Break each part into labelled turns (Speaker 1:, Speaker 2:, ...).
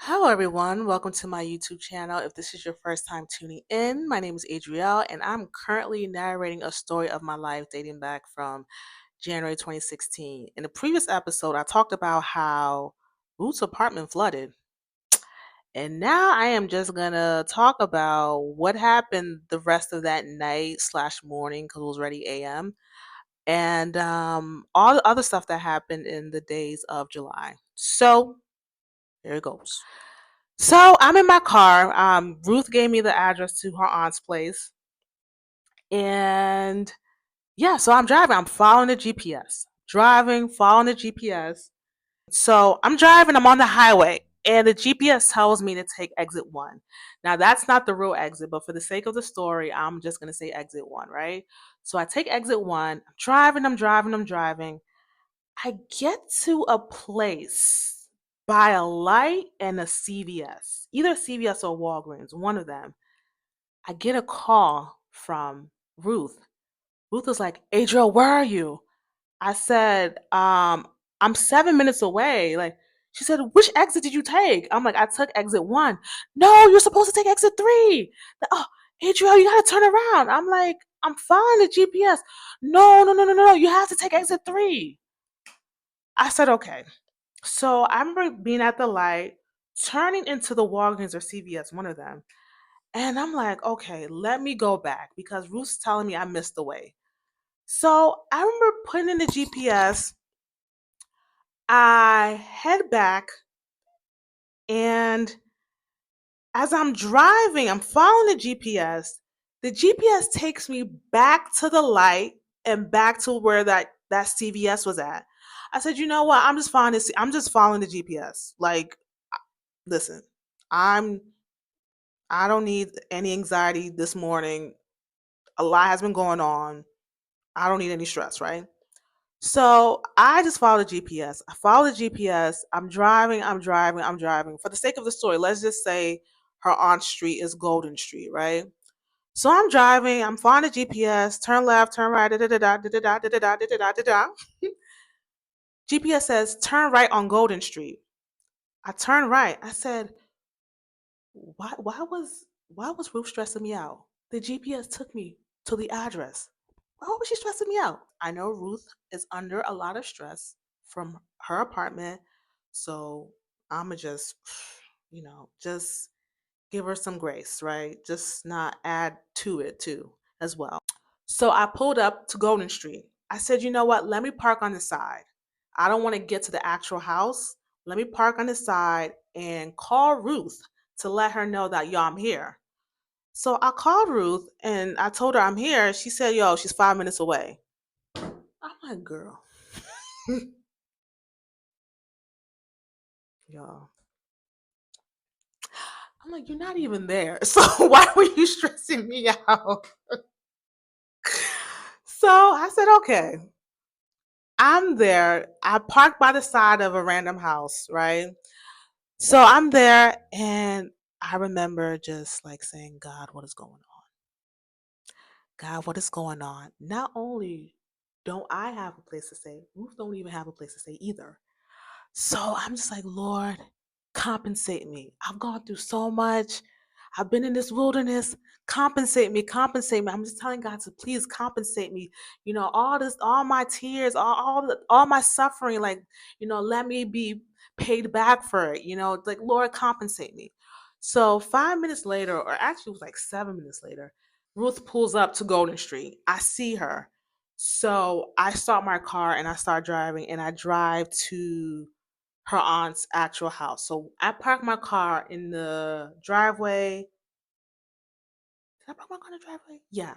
Speaker 1: Hello, everyone. Welcome to my YouTube channel. If this is your first time tuning in, my name is Adrielle, and I'm currently narrating a story of my life dating back from January 2016. In the previous episode, I talked about how Ruth's apartment flooded. And now I am just gonna talk about what happened the rest of that night slash morning because it was already AM, and all the other stuff that happened in the days of July. So here it goes. So I'm in my car. Ruth gave me the address to her aunt's place. And yeah, so I'm driving. I'm following the GPS. Driving, following the GPS. So I'm driving, I'm on the highway, and the GPS tells me to take exit one. Now, that's not the real exit, but for the sake of the story, I'm just going to say exit one, right? So I take exit one. I'm driving. I get to a place by a light and a CVS, either CVS or Walgreens, one of them. I get a call from Ruth. Ruth was like, Adriel, where are you? I said, I'm 7 minutes away. Like, she said, which exit did you take? I'm like, I took exit one. No, you're supposed to take exit three. Oh, Adriel, you gotta turn around. I'm like, I'm following the GPS. No. You have to take exit three. I said, okay. So I remember being at the light, turning into the Walgreens or CVS, one of them. And I'm like, okay, let me go back because Ruth's telling me I missed the way. So I remember putting in the GPS. I head back, and as I'm driving, I'm following the GPS. The GPS takes me back to the light and back to where that CVS was at. I said, you know what? I'm just following the GPS. Like, listen, I'm I don't need any anxiety this morning. A lot has been going on. I don't need any stress, right? So I just follow the GPS. I follow the GPS. I'm driving. For the sake of the story, let's just say her aunt's street is Golden Street, right? So I'm driving, I'm following the GPS, turn left, turn right, da da da da da da da da da da da da da. GPS says turn right on Golden Street. I turn right. I said, why was Ruth stressing me out? The GPS took me to the address. Why was she stressing me out? I know Ruth is under a lot of stress from her apartment, so I'ma just, just give her some grace, right? Just not add to it too as well. So I pulled up to Golden Street. I said, you know what? Let me park on the side. I don't want to get to the actual house. Let me park on the side and call Ruth to let her know that, yo, I'm here. So I called Ruth and I told her I'm here. She said, yo, she's 5 minutes away. I'm like, girl, y'all. I'm like, you're not even there. So why were you stressing me out? So I said, okay, I'm there. I parked by the side of a random house, right? So I'm there and I remember just like saying, God, what is going on? God, what is going on? Not only don't I have a place to stay, Ruth don't even have a place to stay either. So I'm just like, Lord, compensate me. I've gone through so much. I've been in this wilderness. Compensate me, compensate me. I'm just telling God to please compensate me. All this, all my tears, all my suffering, like, let me be paid back for it. Like, Lord, compensate me. So 5 minutes later, or actually it was like 7 minutes later, Ruth pulls up to Golden Street. I see her. So I start my car and I start driving and I drive to her aunt's actual house. So I parked my car in the driveway. Did I park my car in the driveway? Yeah.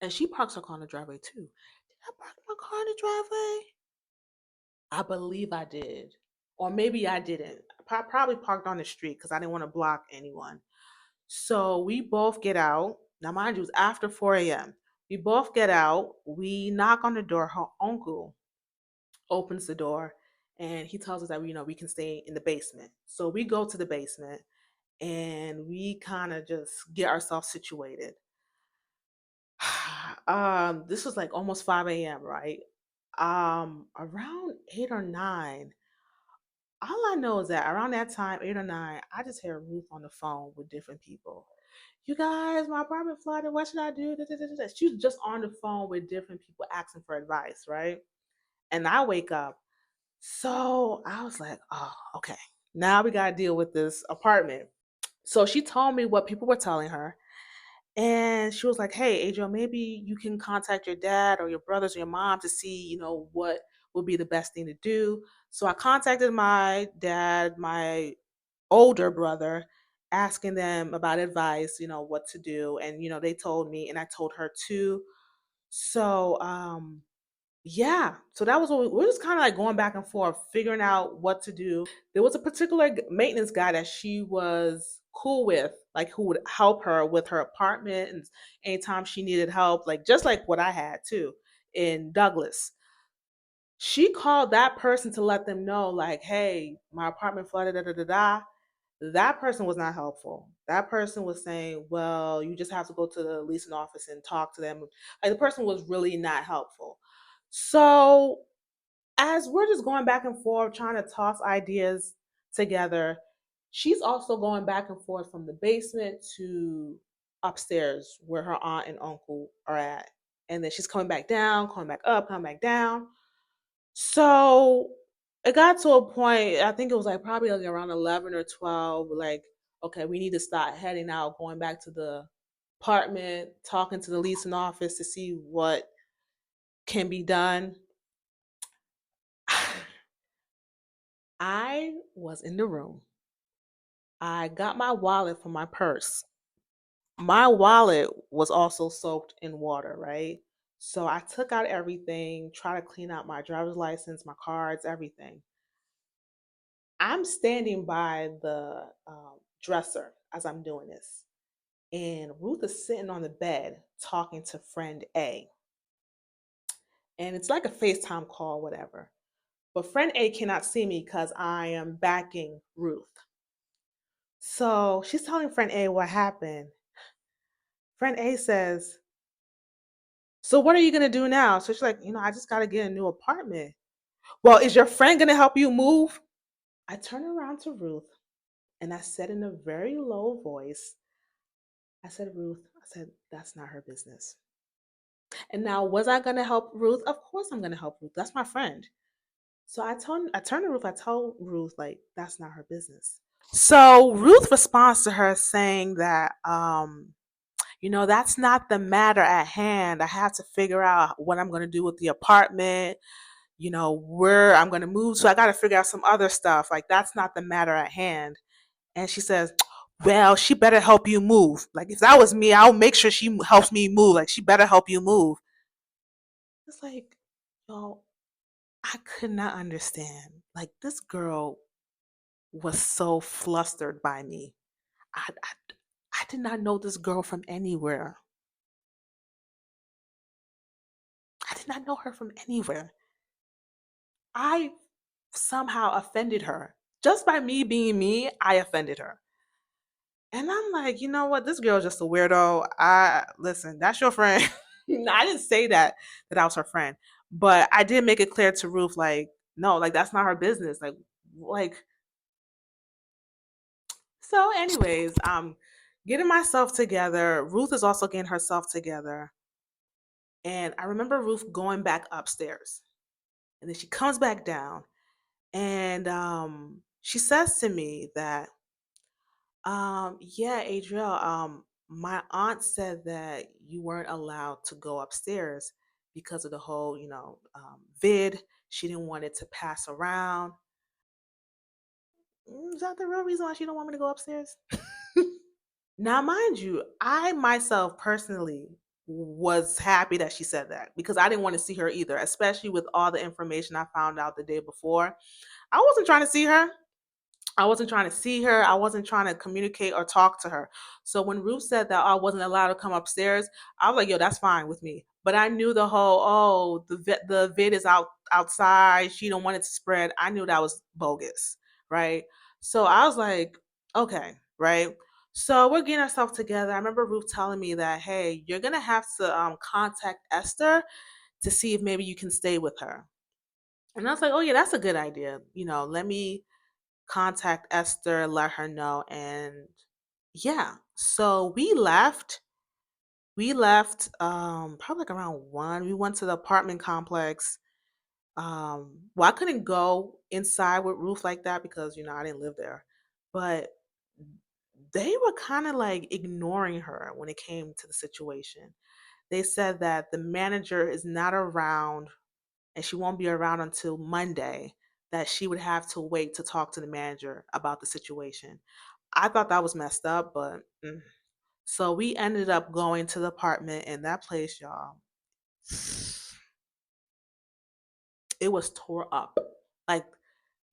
Speaker 1: And she parks her car in the driveway too. Did I park my car in the driveway? I believe I did. Or maybe I didn't. I probably parked on the street because I didn't want to block anyone. So we both get out. Now, mind you, it's after 4 a.m. We both get out. We knock on the door. Her uncle opens the door and he tells us that we can stay in the basement. So we go to the basement and we kind of just get ourselves situated. This was like almost 5 a.m., right? Around 8 or 9, All I know is that around that time, 8 or 9, I just hear Ruth on the phone with different people. You guys, my apartment flooded. What should I do? Da, da, da, da. She was just on the phone with different people asking for advice, right? And I wake up. So I was like, oh, okay. Now we got to deal with this apartment. So she told me what people were telling her. And she was like, hey, Adriel, maybe you can contact your dad or your brothers or your mom to see, what would be the best thing to do. So I contacted my dad, my older brother, asking them about advice, what to do. And, they told me, and I told her too. So, yeah, so that was what we were just kind of like going back and forth, figuring out what to do. There was a particular maintenance guy that she was cool with, like who would help her with her apartment and anytime she needed help, like just like what I had too in Douglas. She called that person to let them know, like, hey, my apartment flooded, da da da da. That person was not helpful. That person was saying, well, you just have to go to the leasing office and talk to them. Like the person was really not helpful. So as we're just going back and forth, trying to toss ideas together, she's also going back and forth from the basement to upstairs where her aunt and uncle are at. And then she's coming back down, coming back up, coming back down. So it got to a point, I think it was like probably like around 11 or 12, like, okay, we need to start heading out, going back to the apartment, talking to the leasing office to see what can be done. I was in the room. I got my wallet from my purse. My wallet was also soaked in water, right? So I took out everything, try to clean out my driver's license, my cards, everything. I'm standing by the dresser as I'm doing this. And Ruth is sitting on the bed talking to friend A. And it's like a FaceTime call, whatever. But friend A cannot see me because I am backing Ruth. So she's telling friend A what happened. Friend A says, so what are you going to do now? So she's like, I just got to get a new apartment. Well, is your friend going to help you move? I turn around to Ruth and I said in a very low voice, I said, Ruth, I said, that's not her business. And now, was I going to help Ruth? Of course I'm going to help Ruth. That's my friend. So I turned to Ruth, I told Ruth, like, that's not her business. So Ruth responds to her saying that, that's not the matter at hand. I have to figure out what I'm going to do with the apartment, where I'm going to move. So I got to figure out some other stuff. Like, that's not the matter at hand. And she says, well, she better help you move. Like, if that was me, I'll make sure she helps me move. Like, she better help you move. It's like, yo, I could not understand. Like, this girl was so flustered by me. I did not know this girl from anywhere. I did not know her from anywhere. I somehow offended her. Just by me being me, I offended her. And I'm like, you know what? This girl's just a weirdo. I listen, that's your friend. I didn't say that I was her friend, but I did make it clear to Ruth, like, no, like that's not her business. Like. So, anyways, getting myself together. Ruth is also getting herself together, and I remember Ruth going back upstairs, and then she comes back down, and she says to me that, yeah, Adriel, my aunt said that you weren't allowed to go upstairs because of the whole, vid. She didn't want it to pass around. Is that the real reason why she don't want me to go upstairs? Now, mind you, I myself personally was happy that she said that because I didn't want to see her either, especially with all the information I found out the day before. I wasn't trying to see her. I wasn't trying to see her. I wasn't trying to communicate or talk to her. So when Ruth said that I wasn't allowed to come upstairs, I was like, "Yo, that's fine with me." But I knew the whole, the vid is outside. She don't want it to spread. I knew that was bogus, right? So I was like, "Okay, right." So we're getting ourselves together. I remember Ruth telling me that, "Hey, you're gonna have to contact Esther to see if maybe you can stay with her." And I was like, "Oh yeah, that's a good idea. Let me." contact Esther, let her know, and yeah. So we left probably like around 1. We went to the apartment complex. Well, I couldn't go inside with Ruth like that because I didn't live there. But they were kind of like ignoring her when it came to the situation. They said that the manager is not around and she won't be around until Monday, that she would have to wait to talk to the manager about the situation. I thought that was messed up, but so we ended up going to the apartment, and that place, y'all, it was tore up. Like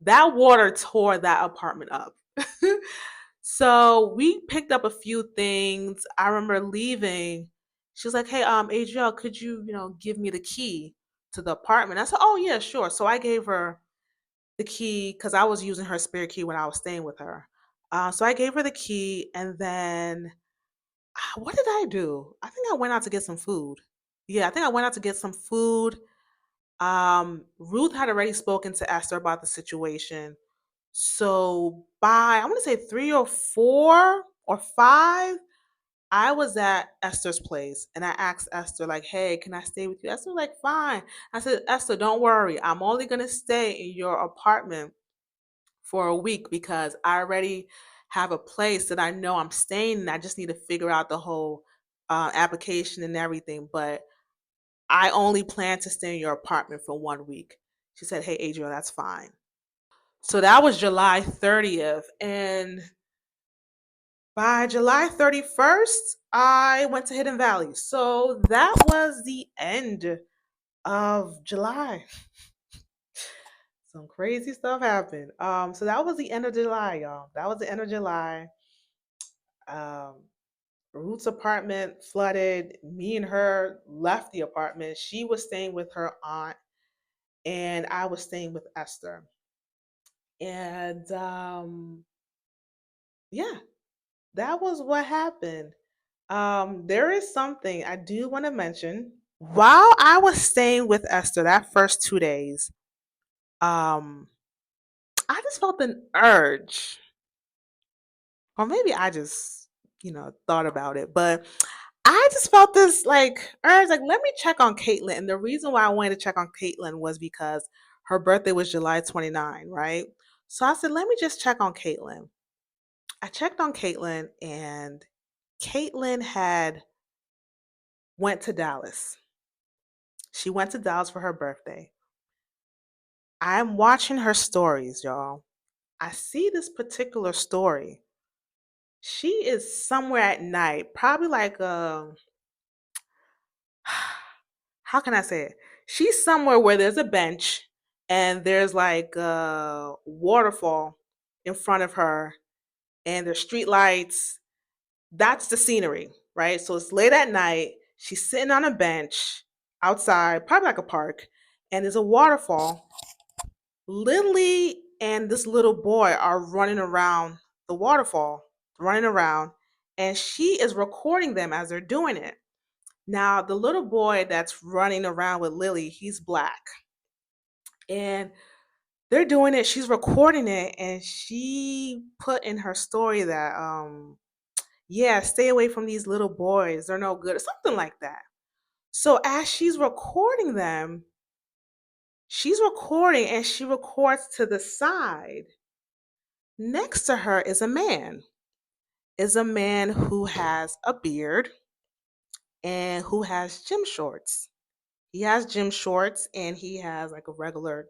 Speaker 1: that water tore that apartment up. So we picked up a few things. I remember leaving. She was like, "Hey, Adriel, could you, give me the key to the apartment?" I said, "Oh yeah, sure." So I gave her the key because I was using her spare key when I was staying with her. So I gave her the key, and then what did I do? I think I went out to get some food. Yeah, I think I went out to get some food. Ruth had already spoken to Esther about the situation. So by I want to say 3 or 4 or 5, I was at Esther's place and I asked Esther, like, "Hey, can I stay with you?" Esther was like, "Fine." I said, "Esther, don't worry. I'm only gonna stay in your apartment for a week because I already have a place that I know I'm staying in. I just need to figure out the whole application and everything. But I only plan to stay in your apartment for 1 week." She said, "Hey, Adriel, that's fine." So that was July 30th. And by July 31st, I went to Hidden Valley. So that was the end of July. Some crazy stuff happened. So that was the end of July, y'all. That was the end of July. Um, Ruth's apartment flooded. Me and her left the apartment. She was staying with her aunt, and I was staying with Esther. And yeah, that was what happened. There is something I do want to mention. While I was staying with Esther that first 2 days, um, I just felt an urge, or maybe I just, thought about it, but I just felt this like urge, like, let me check on Caitlin. And the reason why I wanted to check on Caitlin was because her birthday was July 29, right? So I said, let me just check on Caitlin. I checked on Caitlin, and Caitlin had went to Dallas. She went to Dallas for her birthday. I'm watching her stories, y'all. I see this particular story. She is somewhere at night, probably like how can I say it? She's somewhere where there's a bench and there's like a waterfall in front of her and there's street lights. That's the scenery, right? So it's late at night. She's sitting on a bench outside, probably like a park, and there's a waterfall. Lily and this little boy are running around the waterfall, running around, and she is recording them as they're doing it. Now, the little boy that's running around with Lily, he's black. And they're doing it, she's recording it, and she put in her story that yeah, stay away from these little boys. They're no good, or something like that. So as she's recording and she records to the side. Next to her is a man who has a beard and who has gym shorts. He has gym shorts and he has like a regular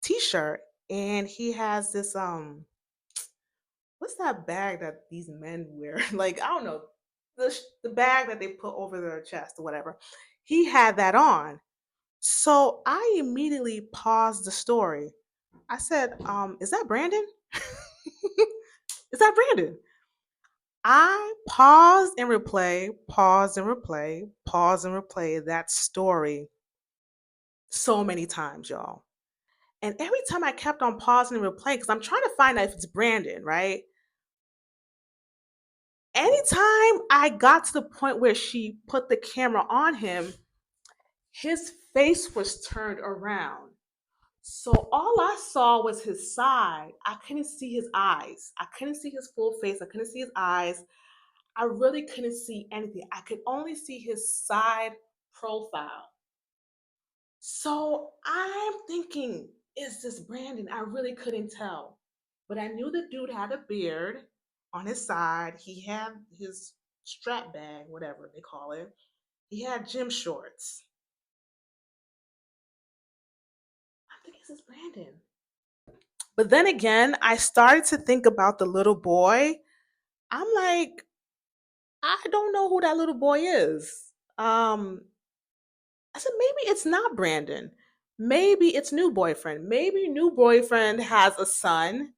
Speaker 1: t-shirt, and he has this what's that bag that these men wear? Like, I don't know, the bag that they put over their chest or whatever. He had that on. So I immediately paused the story. I said, is that Brandon? Is that Brandon? I paused and replay, pause and replay, pause and replay that story so many times, y'all. And every time I kept on pausing and replaying, because I'm trying to find out if it's Brandon, right? Anytime I got to the point where she put the camera on him, his face was turned around. So all I saw was his side. I couldn't see his eyes. I couldn't see his full face. I couldn't see his eyes. I really couldn't see anything. I could only see his side profile. So I'm thinking, is this Brandon? I really couldn't tell. But I knew the dude had a beard on his side. He had his strap bag, whatever they call it. He had gym shorts. I'm thinking, is this Brandon? But then again, I started to think about the little boy. I'm like, I don't know who that little boy is. I said, maybe it's not Brandon. Maybe it's new boyfriend. Maybe new boyfriend has a son,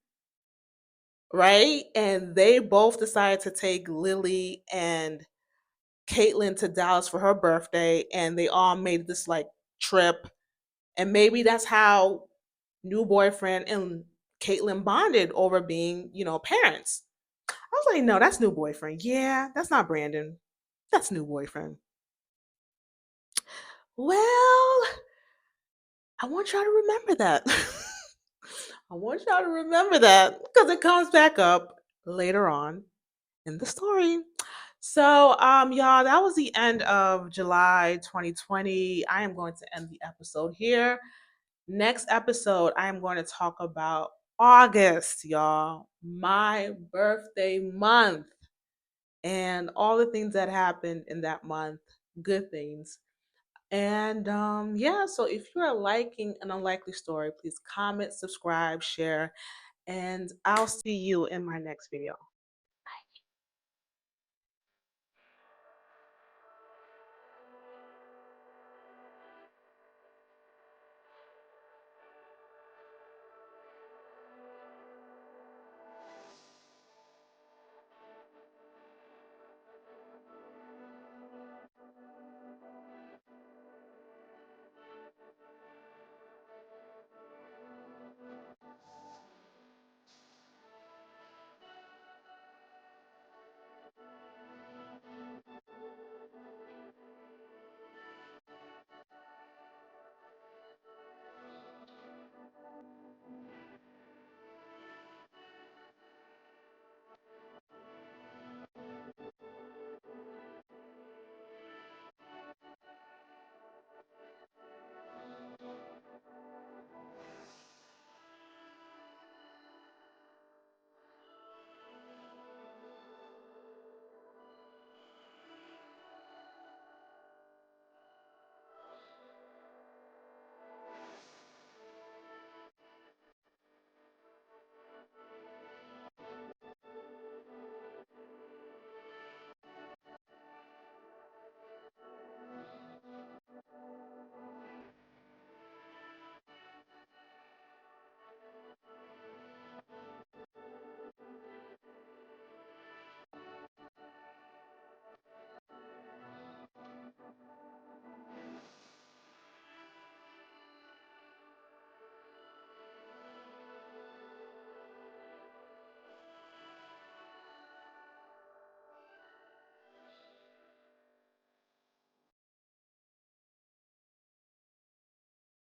Speaker 1: right? And they both decided to take Lily and Caitlin to Dallas for her birthday, and they all made this like trip. And maybe that's how new boyfriend and Caitlin bonded over being, parents. I was like, no, that's new boyfriend. Yeah, that's not Brandon. That's new boyfriend. Well, I want y'all to remember that. I want y'all to remember that because it comes back up later on in the story. So, y'all, that was the end of July 2020. I am going to end the episode here. Next episode, I am going to talk about August, y'all, my birthday month, and all the things that happened in that month, good things. And yeah, so if you're liking an unlikely story, please comment, subscribe, share, and I'll see you in my next video.